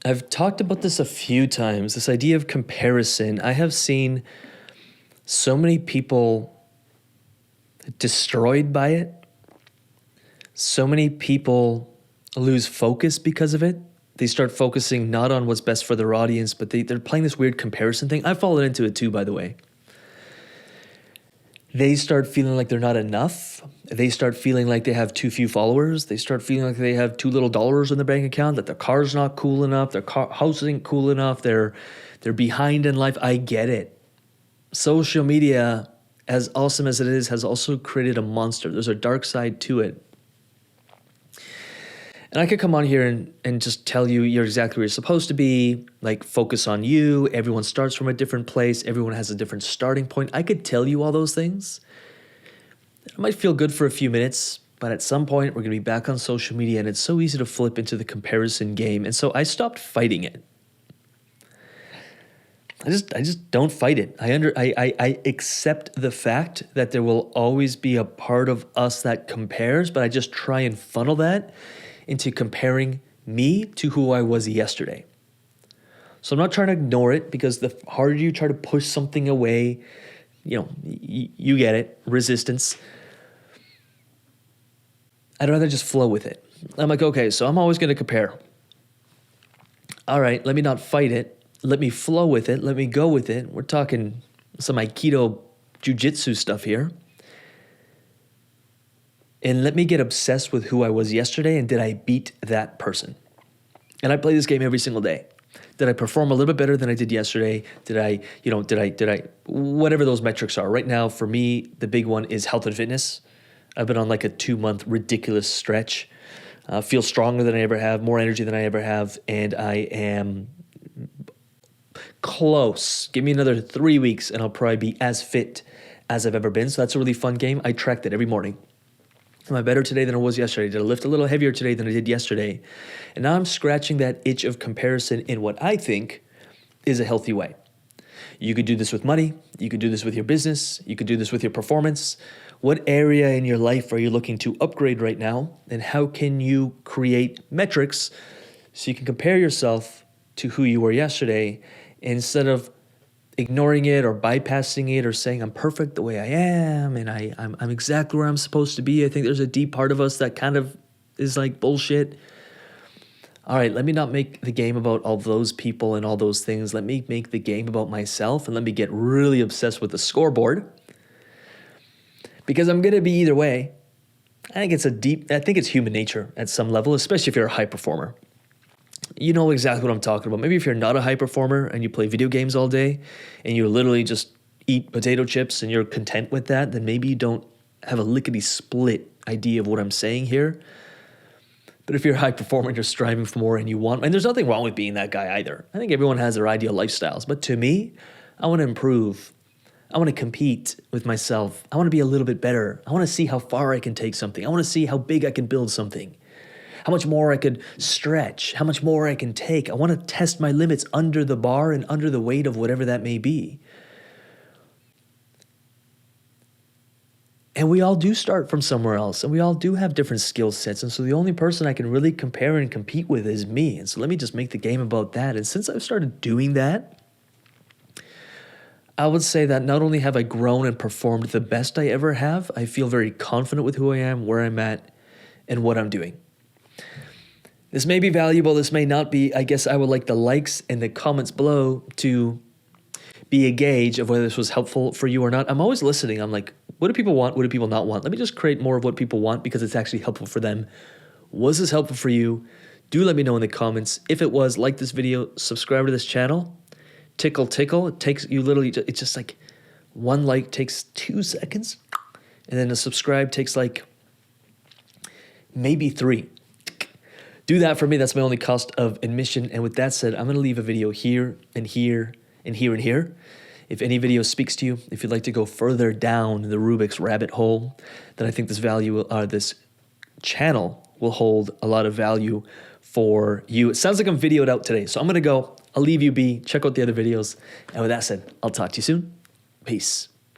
I've talked about this a few times, this idea of comparison. I have seen so many people destroyed by it. So many people lose focus because of it. They start focusing not on what's best for their audience, but they're playing this weird comparison thing. I've fallen into it too, by the way. They start feeling like they're not enough. They start feeling like they have too few followers. They start feeling like they have too little dollars in their bank account, that their car's not cool enough, their house isn't cool enough, they're behind in life. I get it. Social media, as awesome as it is, has also created a monster. There's a dark side to it. And I could come on here and just tell you you're exactly where you're supposed to be, like focus on you. Everyone starts from a different place. Everyone has a different starting point. I could tell you all those things. It might feel good for a few minutes, but at some point we're going to be back on social media and it's so easy to flip into the comparison game. And so I stopped fighting it. I just don't fight it. I accept the fact that there will always be a part of us that compares, but I just try and funnel that into comparing me to who I was yesterday. So I'm not trying to ignore it, because the harder you try to push something away, you get it, resistance. I'd rather just flow with it. I'm like, okay, so I'm always going to compare. All right, let me not fight it. Let me flow with it. Let me go with it. We're talking some Aikido jiu-jitsu stuff here. And let me get obsessed with who I was yesterday, and did I beat that person? And I play this game every single day. Did I perform a little bit better than I did yesterday? Did I, whatever those metrics are. Right now, for me, the big one is health and fitness. I've been on like a 2-month ridiculous stretch. Feel stronger than I ever have, more energy than I ever have, and I am close. Give me another 3 weeks and I'll probably be as fit as I've ever been. So that's a really fun game. I tracked it every morning. Am I better today than I was yesterday? Did I lift a little heavier today than I did yesterday? And now I'm scratching that itch of comparison in what I think is a healthy way. You could do this with money. You could do this with your business. You could do this with your performance. What area in your life are you looking to upgrade right now? And how can you create metrics so you can compare yourself to who you were yesterday, instead of ignoring it or bypassing it or saying I'm perfect the way I am and I'm exactly where I'm supposed to be. I think there's a deep part of us that kind of is like bullshit. All right, let me not make the game about all those people and all those things. Let me make the game about myself, and let me get really obsessed with the scoreboard, because I'm going to be either way. I think it's human nature at some level, especially if you're a high performer. You know exactly what I'm talking about. Maybe if you're not a high performer and you play video games all day and you literally just eat potato chips and you're content with that, then maybe you don't have a lickety-split idea of what I'm saying here. But if you're a high performer and you're striving for more and you want, and there's nothing wrong with being that guy either. I think everyone has their ideal lifestyles. But to me, I want to improve. I want to compete with myself. I want to be a little bit better. I want to see how far I can take something. I want to see how big I can build something. How much more I could stretch, how much more I can take. I want to test my limits under the bar and under the weight of whatever that may be. And we all do start from somewhere else, and we all do have different skill sets. And so the only person I can really compare and compete with is me. And so let me just make the game about that. And since I've started doing that, I would say that not only have I grown and performed the best I ever have, I feel very confident with who I am, where I'm at, and what I'm doing. This may be valuable, this may not be. I guess I would like the likes and the comments below to be a gauge of whether this was helpful for you or not. I'm always listening. I'm like, what do people want? What do people not want? Let me just create more of what people want, because it's actually helpful for them. Was this helpful for you? Do let me know in the comments. If it was, like this video, subscribe to this channel. Tickle. It takes you literally, it's just like one like takes 2 seconds. And then a subscribe takes like maybe 3. Do that for me. That's my only cost of admission. And with that said, I'm going to leave a video here and here and here and here. If any video speaks to you, if you'd like to go further down the Rubik's rabbit hole, then I think this channel will hold a lot of value for you. It sounds like I'm videoed out today, so I'm going to go. I'll leave you be. Check out the other videos. And with that said, I'll talk to you soon. Peace.